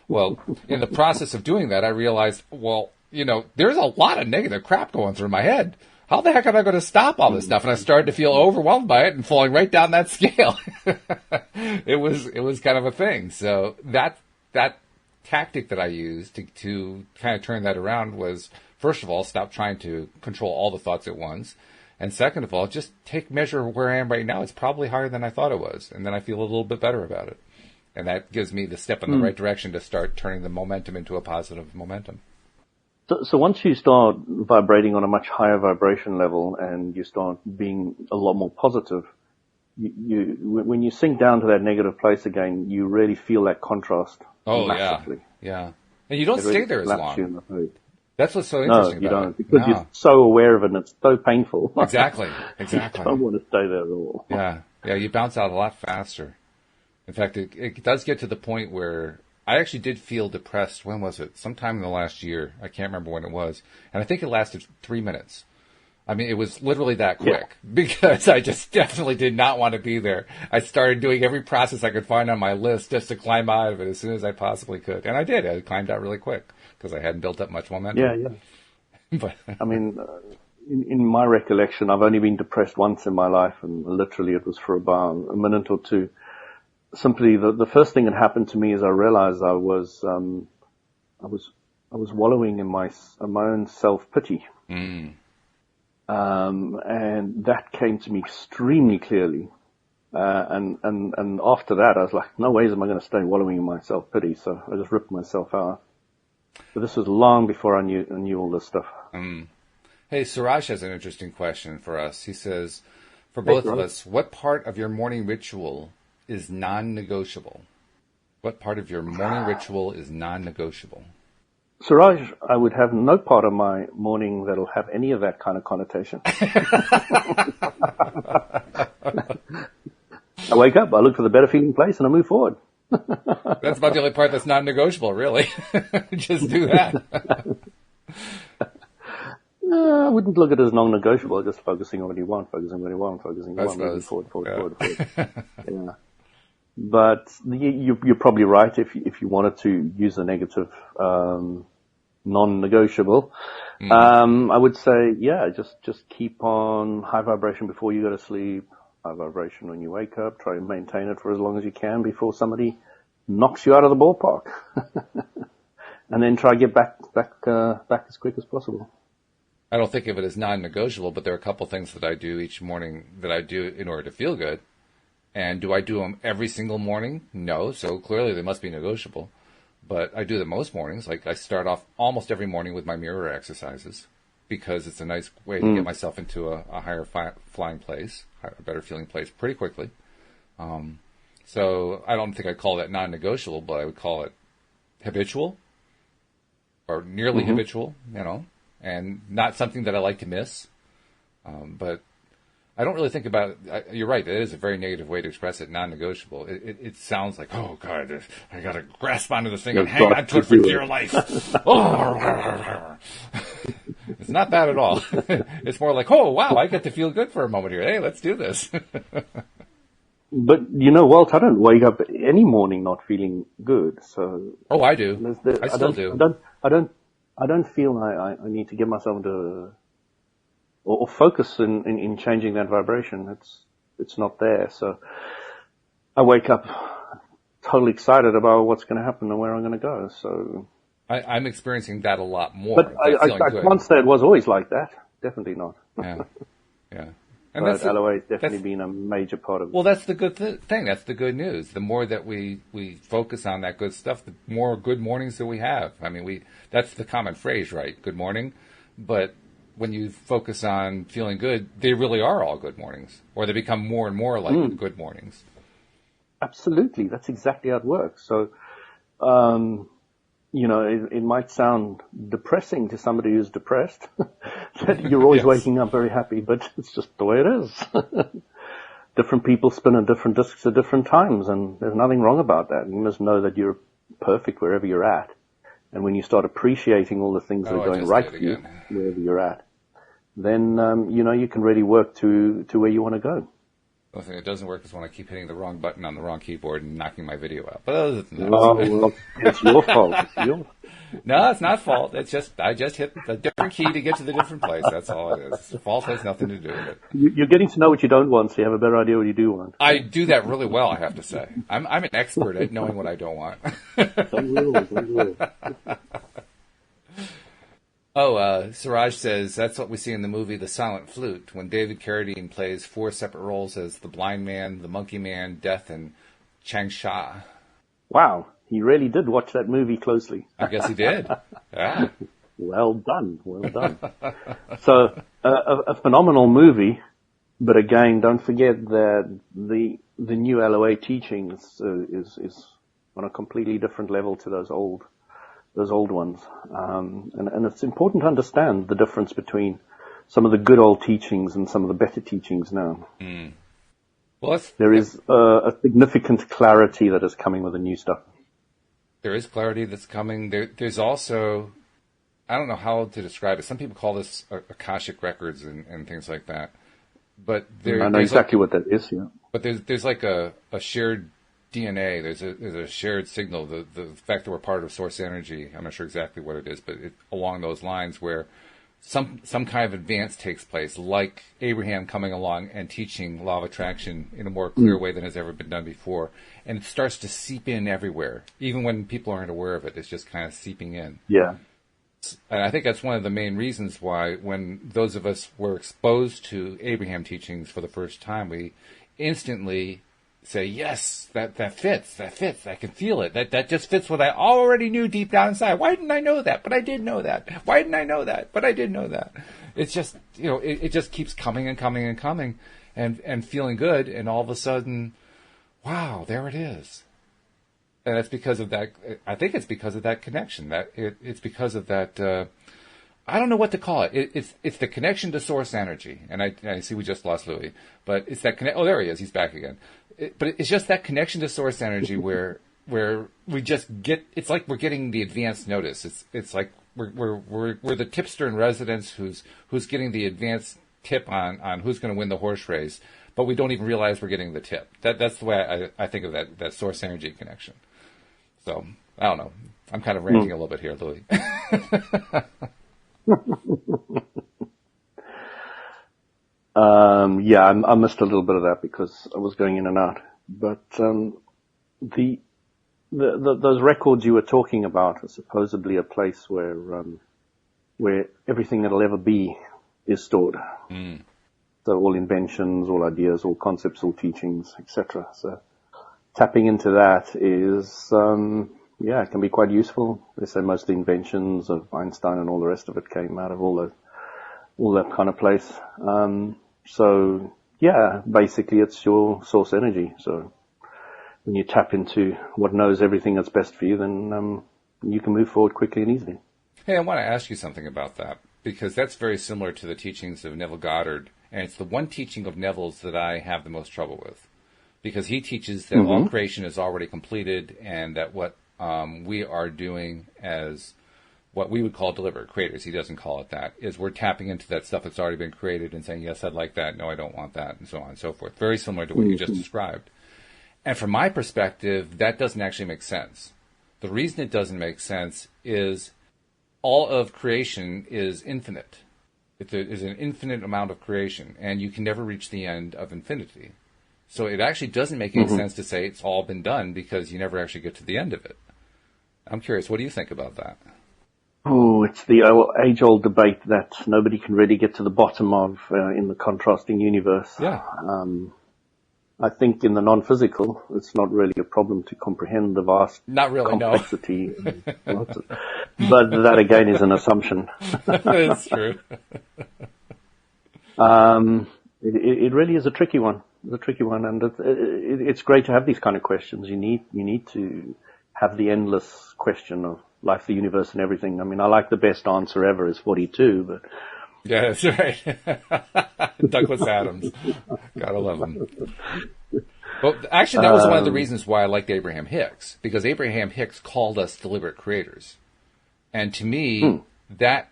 Well, in the process of doing that, I realized, well, there's a lot of negative crap going through my head. How the heck am I going to stop all this stuff? And I started to feel overwhelmed by it and falling right down that scale. It was kind of a thing. So that tactic that I used to kind of turn that around was, first of all, stop trying to control all the thoughts at once. And second of all, just take measure of where I am right now. It's probably higher than I thought it was. And then I feel a little bit better about it. And that gives me the step in the right direction to start turning the momentum into a positive momentum. So once you start vibrating on a much higher vibration level and you start being a lot more positive, when you sink down to that negative place again, you really feel that contrast. Oh, massively. Yeah. And you don't stay there as long. That's what's so interesting about it. No, you don't, because you're so aware of it and it's so painful. Exactly. You don't want to stay there at all. Yeah, you bounce out a lot faster. In fact, it does get to the point where I actually did feel depressed. When was it? Sometime in the last year. I can't remember when it was. And I think it lasted 3 minutes. I mean, it was literally that quick because I just definitely did not want to be there. I started doing every process I could find on my list just to climb out of it as soon as I possibly could. And I did. I climbed out really quick because I hadn't built up much momentum. Yeah. But I mean, in my recollection, I've only been depressed once in my life, and literally it was for about a minute or two. Simply, the first thing that happened to me is I realized I was I was wallowing in my own self-pity. Mm. And that came to me extremely clearly. And after that, I was like, no ways am I going to stay wallowing in my self-pity. So I just ripped myself out. But this was long before I knew all this stuff. Hey, Suraj has an interesting question for us. He says, for both of us, what part of your morning ritual is non-negotiable? What part of your morning ritual is non-negotiable? Suraj, I would have no part of my morning that'll have any of that kind of connotation. I wake up, I look for the better feeling place, and I move forward. That's about the only part that's non-negotiable, really. Just do that. I wouldn't look at it as non-negotiable, just focusing on what you want, moving forward. Yeah. But you're probably right if you wanted to use a negative non-negotiable. I would say, yeah, just keep on high vibration before you go to sleep, high vibration when you wake up. Try and maintain it for as long as you can before somebody knocks you out of the ballpark. And then try to get back as quick as possible. I don't think of it as non-negotiable, but there are a couple things that I do each morning that I do in order to feel good. And do I do them every single morning? No, so clearly they must be negotiable. But I do them most mornings. Like I start off almost every morning with my mirror exercises because it's a nice way to get myself into a higher flying place, a better feeling place pretty quickly. So I don't think I'd call that non-negotiable, but I would call it habitual or nearly habitual, and not something that I like to miss. But I don't really think about it. You're right. It is a very negative way to express it, non-negotiable. It sounds like, oh, God, I got to grasp onto this thing and hang on to it for dear life. It's not that at all. It's more like, oh, wow, I get to feel good for a moment here. Hey, let's do this. But, Walt, I don't wake up any morning not feeling good. So. Oh, I do. I still do. I don't feel I need to get myself into or focus in changing that vibration. It's not there. So I wake up totally excited about what's going to happen and where I'm going to go. So I'm experiencing that a lot more. But I can't say it was always like that. Definitely not. Yeah. And but LOA has definitely been a major part of it. Well, that's the good thing. That's the good news. The more that we focus on that good stuff, the more good mornings that we have. I mean, that's the common phrase, right? Good morning. But when you focus on feeling good, they really are all good mornings. Or they become more and more like good mornings. Absolutely. That's exactly how it works. So, it might sound depressing to somebody who's depressed that you're always waking up very happy, but it's just the way it is. Different people spin on different discs at different times, and there's nothing wrong about that. You must know that you're perfect wherever you're at. And when you start appreciating all the things that are going right for you, wherever you're at, then, you can really work to where you want to go. The only thing that doesn't work is when I keep hitting the wrong button on the wrong keyboard and knocking my video out. But other than that, well, it's your fault. No, it's not fault. It's just I just hit a different key to get to the different place. That's all it is. Fault has nothing to do with it. You're getting to know what you don't want, so you have a better idea what you do want. I do that really well, I have to say. I'm an expert at knowing what I don't want. Don't Siraj says that's what we see in the movie The Silent Flute, when David Carradine plays 4 separate roles as the blind man, the monkey man, Death, and Changsha. Wow, he really did watch that movie closely. I guess he did. Yeah. Well done. So, a phenomenal movie, but again, don't forget that the new LOA teachings is on a completely different level to those old ones. And it's important to understand the difference between some of the good old teachings and some of the better teachings now. Well, there is a significant clarity that is coming with the new stuff. There is clarity that's coming. There's also, I don't know how to describe it. Some people call this Akashic records and things like that. But I know exactly what that is, yeah. But there's like a shared DNA. There's a shared signal. The fact that we're part of source energy, I'm not sure exactly what it is, but along those lines where some kind of advance takes place, like Abraham coming along and teaching law of attraction in a more clear way than has ever been done before. And it starts to seep in everywhere. Even when people aren't aware of it, it's just kind of seeping in. Yeah. And I think that's one of the main reasons why when those of us were exposed to Abraham teachings for the first time, we instantly say, yes, that fits, I can feel it. That just fits what I already knew deep down inside. Why didn't I know that? But I did know that. Why didn't I know that? But I did know that. It's just, it just keeps coming and coming and coming and feeling good. And all of a sudden, wow, there it is. And it's because of that. I think it's because of that connection. It's because of that. I don't know what to call it. It's the connection to source energy. And I see we just lost Louis, but it's that Oh, there he is. He's back again. But it's just that connection to source energy where we just get. It's like we're getting the advanced notice. It's like we're the tipster in residence who's getting the advanced tip on who's going to win the horse race, but we don't even realize we're getting the tip. That's the way I think of that source energy connection. So I don't know. I'm kind of ranting a little bit here, Louis. Yeah, I missed a little bit of that because I was going in and out. But those records you were talking about are supposedly a place where everything that'll ever be is stored. Mm. So all inventions, all ideas, all concepts, all teachings, etc. So tapping into that is, it can be quite useful. They say most of the inventions of Einstein and all the rest of it came out of all that kind of place. So yeah, basically it's your source energy. So when you tap into what knows everything that's best for you, then you can move forward quickly and easily. Hey, I want to ask you something about that, because that's very similar to the teachings of Neville Goddard, and it's the one teaching of Neville's that I have the most trouble with, because he teaches that all creation is already completed, and that what we are doing as what we would call deliberate creators, he doesn't call it that, is we're tapping into that stuff that's already been created and saying, yes, I'd like that, no, I don't want that, and so on and so forth. Very similar to what you just described. And from my perspective, that doesn't actually make sense. The reason it doesn't make sense is all of creation is infinite. It is an infinite amount of creation, and you can never reach the end of infinity. So it actually doesn't make any sense to say it's all been done, because you never actually get to the end of it. I'm curious, what do you think about that? Oh, it's the age-old debate that nobody can really get to the bottom of in the contrasting universe. Yeah. I think in the non-physical, it's not really a problem to comprehend the vast complexity. No. But that again is an assumption. That's true. It really is a tricky one. It's a tricky one, and it's great to have these kind of questions. You need to have the endless question of life, the universe, and everything. I mean, I like the best answer ever is 42, but yeah, that's right. Douglas Adams, gotta love him. Well, actually, that was one of the reasons why I liked Abraham Hicks, because Abraham Hicks called us deliberate creators, and to me, that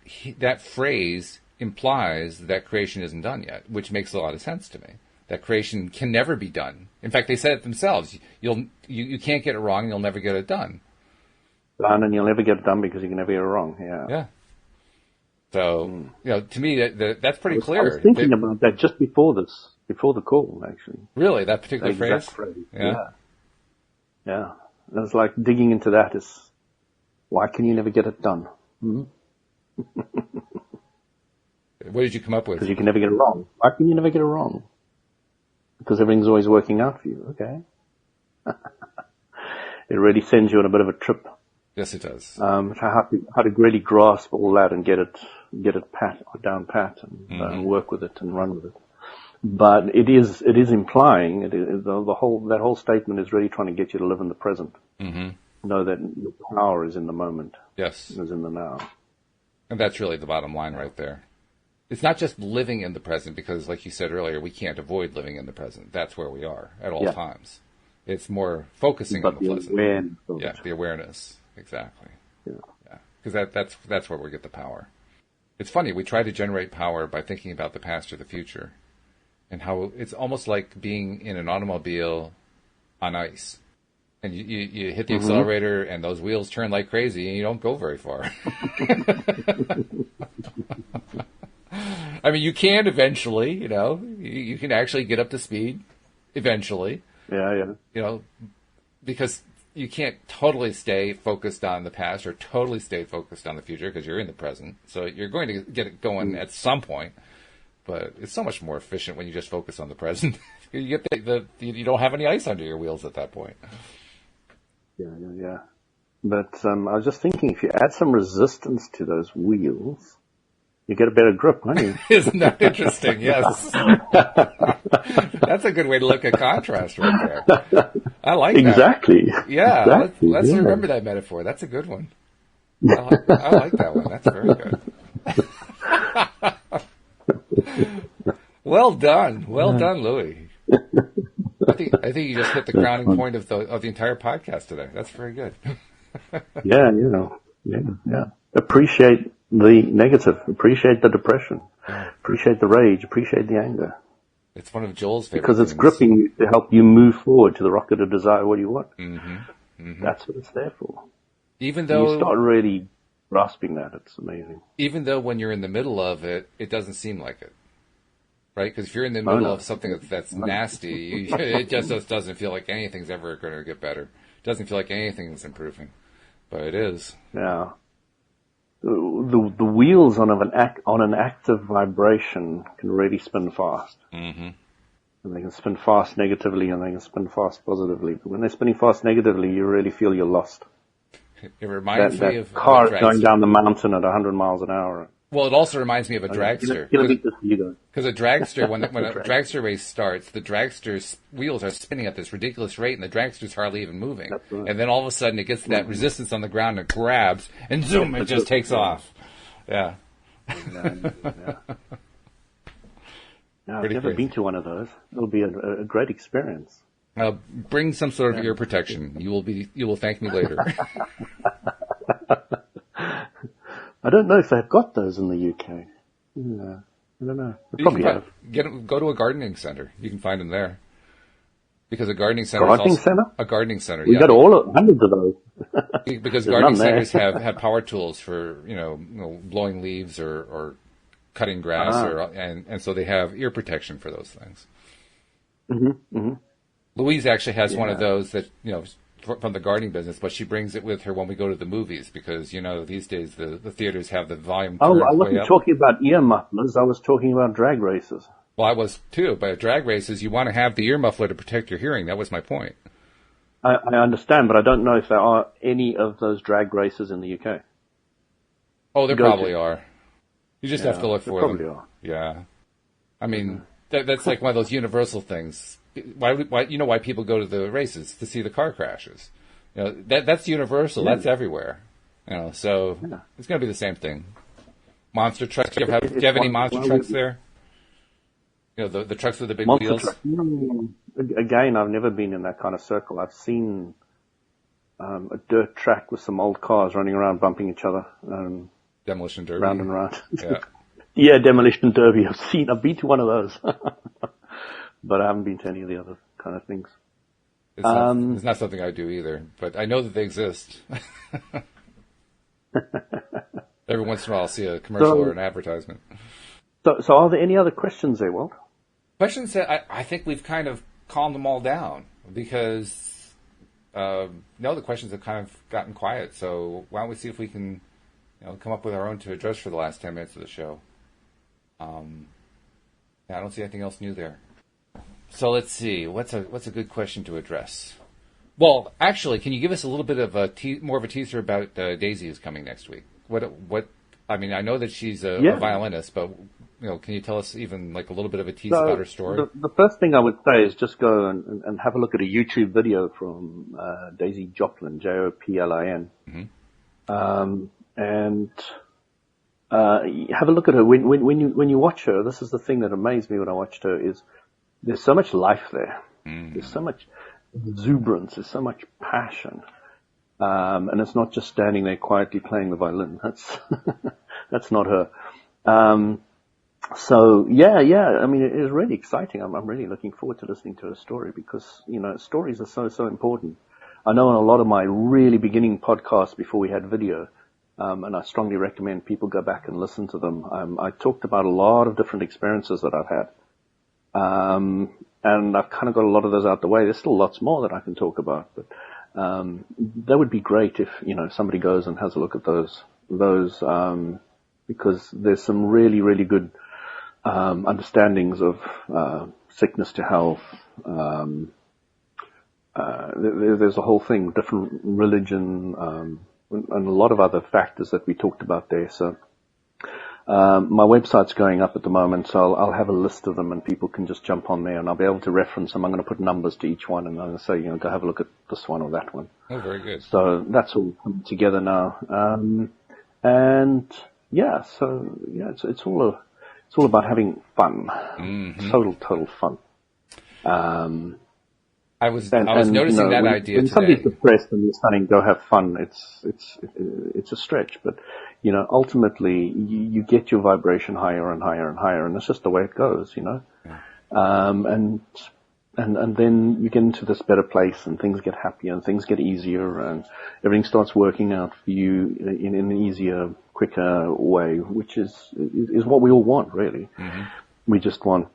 phrase implies that creation isn't done yet, which makes a lot of sense to me. That creation can never be done. In fact, they said it themselves. You can't get it wrong, and you'll never get it done. And you'll never get it done because you can never get it wrong. Yeah. Yeah. So, to me, that's pretty clear. I was thinking about that just before the call, actually. Really? That particular phrase? Yeah. Yeah. And it's like digging into that is, why can you never get it done? Mm-hmm. What did you come up with? Because you can never get it wrong. Why can you never get it wrong? Because everything's always working out for you. Okay. It really sends you on a bit of a trip. Yes, it does. How to really grasp all that and get it down pat and work with it and run with it. But it is implying that whole statement is really trying to get you to live in the present. Mm-hmm. Know that your power is in the moment. Yes, is in the now. And that's really the bottom line right there. It's not just living in the present, because, like you said earlier, we can't avoid living in the present. That's where we are at all times. It's more focusing on the pleasant. Awareness the awareness. Exactly. Yeah. Because that's where we get the power. It's funny, we try to generate power by thinking about the past or the future, and how it's almost like being in an automobile on ice. And you hit the accelerator, and those wheels turn like crazy, and you don't go very far. I mean, you can eventually, you can actually get up to speed eventually. Yeah. Because you can't totally stay focused on the past or totally stay focused on the future because you're in the present. So you're going to get it going at some point, but it's so much more efficient when you just focus on the present. You get you don't have any ice under your wheels at that point. Yeah. But I was just thinking, if you add some resistance to those wheels, you get a better grip, won't you? Isn't that interesting? Yes. That's a good way to look at contrast right there. I like that. Exactly. Yeah, exactly. Let's remember that metaphor. That's a good one. I like that one. That's very good. Well done, Louis. I think you just hit the crowning point of the entire podcast today. That's very good. Yeah. Appreciate the negative. Appreciate the depression. Appreciate the rage. Appreciate the anger. It's one of Joel's favorite because it's things. gripping you to help you move forward to the rocket of desire. What do you want? Mm-hmm. That's what it's there for. Even though you start really grasping that, it's amazing. Even though when you're in the middle of it, it doesn't seem like it. Right? Because if you're in the middle of something that's nasty, it just doesn't feel like anything's ever going to get better. It doesn't feel like anything's improving. But it is. Yeah. The wheels on an active vibration can really spin fast. Mm-hmm. And they can spin fast negatively and they can spin fast positively. But when they're spinning fast negatively, you really feel you're lost. It reminds me of car going down the mountain at 100 miles an hour. Well, it also reminds me of a dragster. Because a dragster, when a dragster race starts, the dragster's wheels are spinning at this ridiculous rate, and the dragster's hardly even moving. Right. And then all of a sudden, it gets that resistance on the ground and grabs, and zoom, it just takes off. Yeah. Now, I've never been to one of those. It'll be a great experience. Bring some sort of ear protection. You will thank me later. I don't know if they've got those in the UK. Yeah, I don't know. They probably have. Go to a gardening center. You can find them there. Because a gardening center a gardening center. We got hundreds of those. Because gardening centers have power tools for blowing leaves or cutting grass and so they have ear protection for those things. Mm-hmm. Mm-hmm. Louise actually has one of those that from the gardening business, but she brings it with her when we go to the movies because, these days the theaters have the volume turned way up. I wasn't talking about ear mufflers. I was talking about drag races. Well, I was too, but at drag races, you want to have the ear muffler to protect your hearing. That was my point. I understand, but I don't know if there are any of those drag races in the UK. Oh, there probably are. You just have to look for them. Probably are. Yeah. I mean, that's like one of those universal things. Why people go to the races? To see the car crashes. That's universal. Yeah. That's everywhere. So it's going to be the same thing. Monster trucks. Do you have any monster trucks there? The trucks with the big wheels? Again, I've never been in that kind of circle. I've seen a dirt track with some old cars running around bumping each other. Demolition Derby. Round and round. Yeah. Yeah, Demolition Derby. I've been to one of those. But I haven't been to any of the other kind of things. It's not something I do either, but I know that they exist. Every once in a while I'll see a commercial or an advertisement. So are there any other questions there, Walt? Questions that I think we've kind of calmed them all down because, the questions have kind of gotten quiet. So why don't we see if we can, come up with our own to address for the last 10 minutes of the show. I don't see anything else new there. So let's see. What's a good question to address? Well, actually, can you give us a little bit of more of a teaser about Daisy is coming next week? What? I mean, I know that she's a violinist, but can you tell us even like a little bit of a tease about her story? The first thing I would say is just go and have a look at a YouTube video from Daisy Joplin, Joplin. Mm-hmm. And have a look at her. When you watch her, this is the thing that amazed me when I watched her is. There's so much life there. Mm. There's so much exuberance. There's so much passion. And it's not just standing there quietly playing the violin. That's not her. So yeah. I mean, it is really exciting. I'm really looking forward to listening to her story because, stories are so important. I know in a lot of my really beginning podcasts before we had video, and I strongly recommend people go back and listen to them. I talked about a lot of different experiences that I've had. And I've kind of got a lot of those out the way. There's still lots more that I can talk about, but That would be great if, somebody goes and has a look at those, because there's some really, really good, understandings of, sickness to health. There's a whole thing, different religion, and a lot of other factors that we talked about there. So, my website's going up at the moment, so I'll have a list of them and people can just jump on there and I'll be able to reference them. I'm going to put numbers to each one and I'm going to say, go have a look at this one or that one. Oh, very good. So that's all coming together now. It's all about having fun. Mm-hmm. Total fun. I was noticing that idea when today. Somebody's depressed and you're saying go have fun, it's a stretch, but ultimately you get your vibration higher and higher and higher, and it's just the way it goes, Yeah. and then you get into this better place and things get happier and things get easier and everything starts working out for you in an easier, quicker way, which is what we all want, really. Mm-hmm. We just want,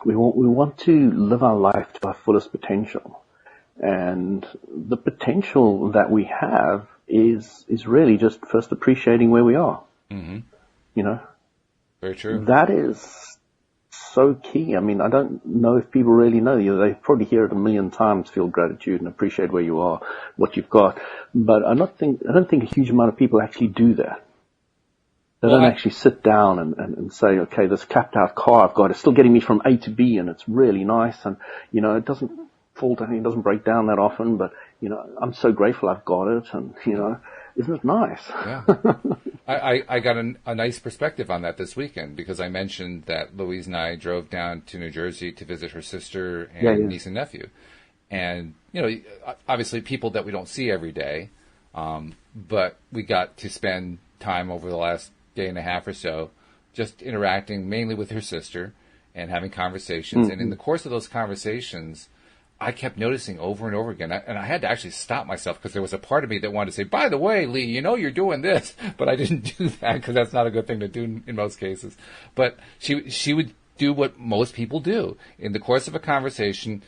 we want to live our life to our fullest potential. And the potential that we have is really just first appreciating where we are. Mm-hmm. Very true. That is so key. I mean, I don't know if people really know. They probably hear it a million times, feel gratitude and appreciate where you are, what you've got. But I don't think a huge amount of people actually do that. They don't actually sit down and say, okay, this capped out car I've got is still getting me from A to B and it's really nice and, it doesn't fall down, it doesn't break down that often, but, I'm so grateful I've got it and, isn't it nice? Yeah. I got a nice perspective on that this weekend because I mentioned that Louise and I drove down to New Jersey to visit her sister and niece and nephew. And, obviously people that we don't see every day, but we got to spend time over the last day and a half or so, just interacting mainly with her sister and having conversations. Mm-hmm. And in the course of those conversations, I kept noticing over and over again, and I had to actually stop myself because there was a part of me that wanted to say, by the way, Lee, you're doing this, but I didn't do that because that's not a good thing to do in most cases. But she would do what most people do. In the course of a conversation,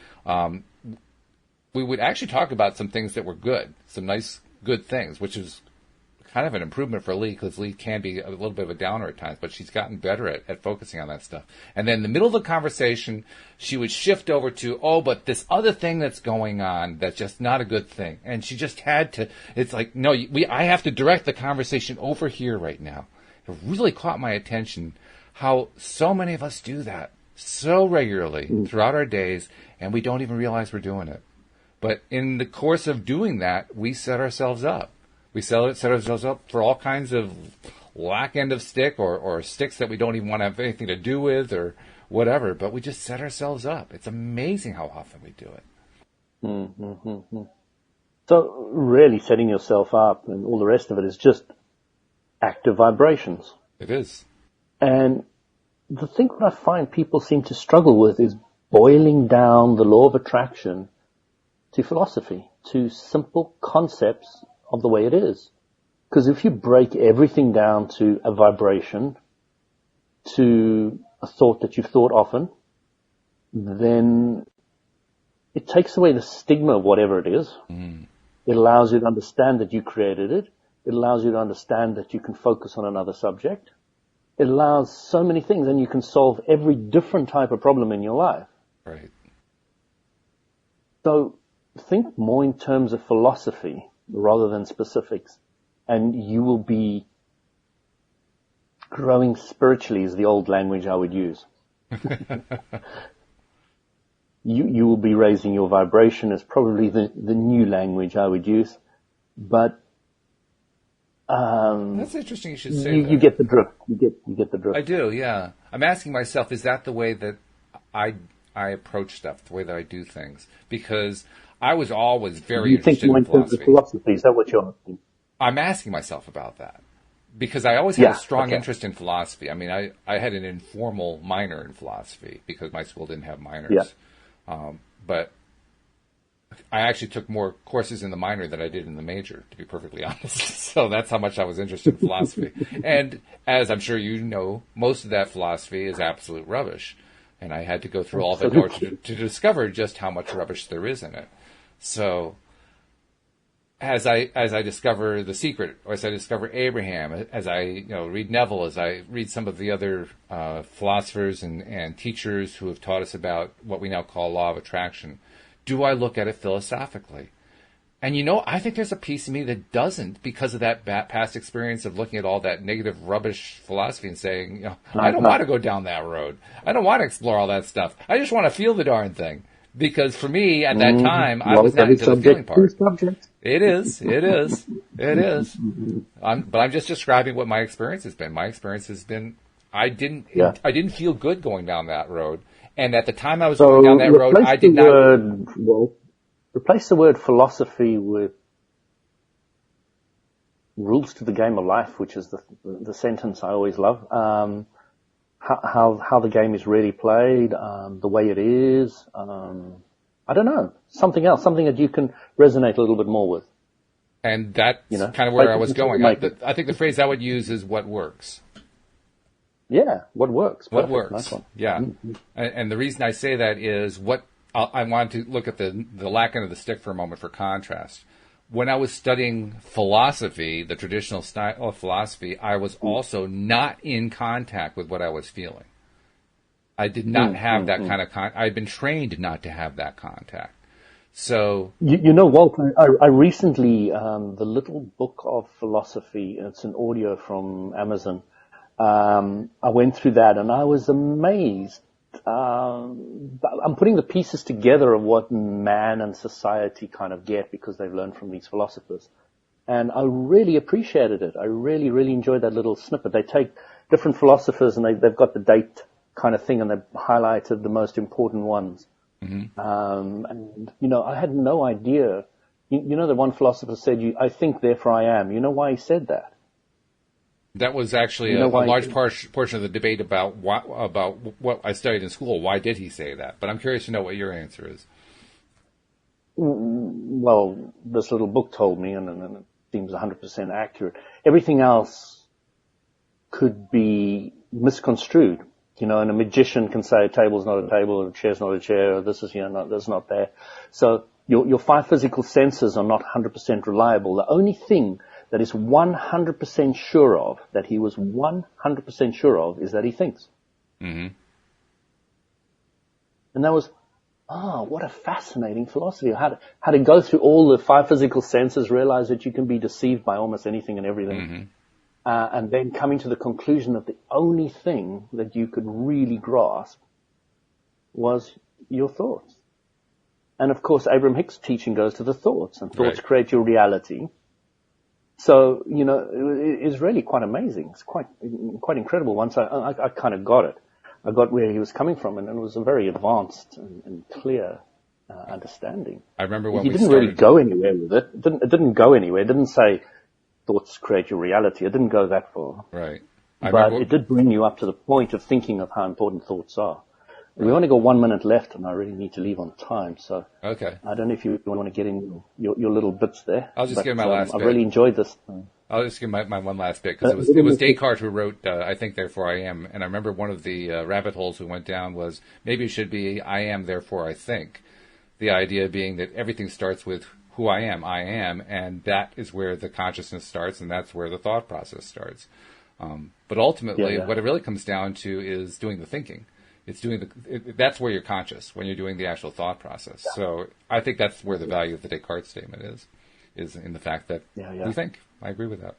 we would actually talk about some things that were good, some nice, good things, which is kind of an improvement for Lee because Lee can be a little bit of a downer at times, but she's gotten better at focusing on that stuff. And then in the middle of the conversation, she would shift over to, but this other thing that's going on that's just not a good thing. And she just had to, it's like, no, I have to direct the conversation over here right now. It really caught my attention how so many of us do that so regularly throughout our days, and we don't even realize we're doing it. But in the course of doing that, we set ourselves up. We set ourselves up for all kinds of whack end of stick or sticks that we don't even want to have anything to do with or whatever, but we just set ourselves up. It's amazing how often we do it. Mm-hmm. So really setting yourself up and all the rest of it is just active vibrations. It is. And the thing that I find people seem to struggle with is boiling down the law of attraction to philosophy, to simple concepts of the way it is. Because if you break everything down to a vibration, to a thought that you've thought often, then it takes away the stigma of whatever it is. Mm. It allows you to understand that you created it. It allows you to understand that you can focus on another subject. It allows so many things, and you can solve every different type of problem in your life. Right. So think more in terms of philosophy rather than specifics, and you will be growing spiritually is the old language I would use. You will be raising your vibration is probably the new language I would use, but that's interesting you should say that. You get the drift. You get the drift. I do, yeah. I'm asking myself, is that the way that I approach stuff, the way that I do things? Because I was always very interested in philosophy. Is that what you're asking? I'm asking myself about that because I always had a strong interest in philosophy. I mean, I had an informal minor in philosophy because my school didn't have minors. Yeah. But I actually took more courses in the minor than I did in the major, to be perfectly honest. So that's how much I was interested in philosophy. And as I'm sure you know, most of that philosophy is absolute rubbish. And I had to go through all of it in order to discover just how much rubbish there is in it. So as I discover The Secret, or as I discover Abraham, as I read Neville, as I read some of the other philosophers and teachers who have taught us about what we now call law of attraction, do I look at it philosophically? And I think there's a piece of me that doesn't, because of that past experience of looking at all that negative rubbish philosophy and saying, I don't want to go down that road. I don't want to explore all that stuff. I just want to feel the darn thing. Because for me, at that time, I was not into the feeling part. It is. But I'm just describing what my experience has been. My experience has been, I didn't feel good going down that road. And at the time I was going down that road, I did not... Replace the word philosophy with rules to the game of life, which is the sentence I always love. How the game is really played, the way it is. I don't know, something else, something that you can resonate a little bit more with. And that's kind of where I was going. I think the phrase I would use is what works. Yeah, what works. What works. Nice one. Yeah. Mm-hmm. And the reason I say that is I wanted to look at the lack end of the stick for a moment for contrast. When I was studying philosophy, the traditional style of philosophy, I was also not in contact with what I was feeling. I did not have that kind of I'd been trained not to have that contact. So Walter, I recently the little book of philosophy. It's an audio from Amazon. I went through that and I was amazed. I'm putting the pieces together of what man and society kind of get because they've learned from these philosophers. And I really appreciated it. I really, really enjoyed that little snippet. They take different philosophers and they've got the date kind of thing and they've highlighted the most important ones. Mm-hmm. And, I had no idea. The one philosopher said, I think, therefore I am. You know why he said that? That was actually a large portion of the debate about what I studied in school. Why did he say that? But I'm curious to know what your answer is. Well, this little book told me, and it seems 100% accurate. Everything else could be misconstrued. And a magician can say a table's not a table, or a chair's not a chair, or this is here, that's not there. So your five physical senses are not 100% reliable. The only thing that is 100% sure of, that he was 100% sure of, is that he thinks. Mm-hmm. And that was, what a fascinating philosophy. How to go through all the five physical senses, realize that you can be deceived by almost anything and everything. Mm-hmm. And then coming to the conclusion that the only thing that you could really grasp was your thoughts. And of course, Abraham Hicks' teaching goes to the thoughts, and thoughts create your reality. So, it is really quite amazing. It's quite incredible. Once I kind of got it. I got where he was coming from, and it was a very advanced and clear understanding. I remember when he didn't really go anywhere with it. It didn't go anywhere. It didn't say thoughts create your reality. It didn't go that far. Right. But it did bring you up to the point of thinking of how important thoughts are. We only got 1 minute left, and I really need to leave on time. So okay. I don't know if you want to get in your little bits there. I'll just give my last bit. I've really enjoyed this. I'll just give my one last bit, because it was Descartes who wrote, I think, therefore I am. And I remember one of the rabbit holes we went down was, maybe it should be I am, therefore I think. The idea being that everything starts with who I am, and that is where the consciousness starts, and that's where the thought process starts. But ultimately, what it really comes down to is doing the thinking. It's that's where you're conscious, when you're doing the actual thought process. Yeah. So I think that's where the value of the Descartes statement is in the fact that we think. I agree with that.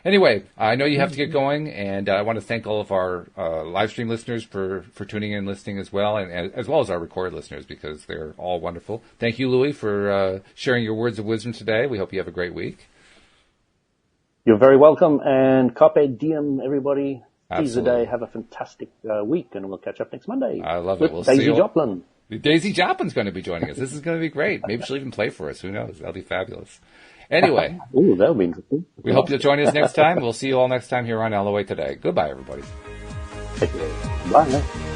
Anyway, I know you have to get going, and I want to thank all of our live stream listeners for tuning in and listening as well, and as well as our recorded listeners, because they're all wonderful. Thank you, Louis, for sharing your words of wisdom today. We hope you have a great week. You're very welcome, and carpe diem, everybody. Seize the Absolutely. day. Have a fantastic week, and we'll catch up next Monday. I love it. With Daisy Joplin. Daisy Joplin's going to be joining us. This is going to be great. Maybe she'll even play for us. Who knows? That'll be fabulous. Anyway. Ooh, that'll be interesting. We hope you'll join us next time. We'll see you all next time here on LOA Today. Goodbye, everybody. Take care. Bye.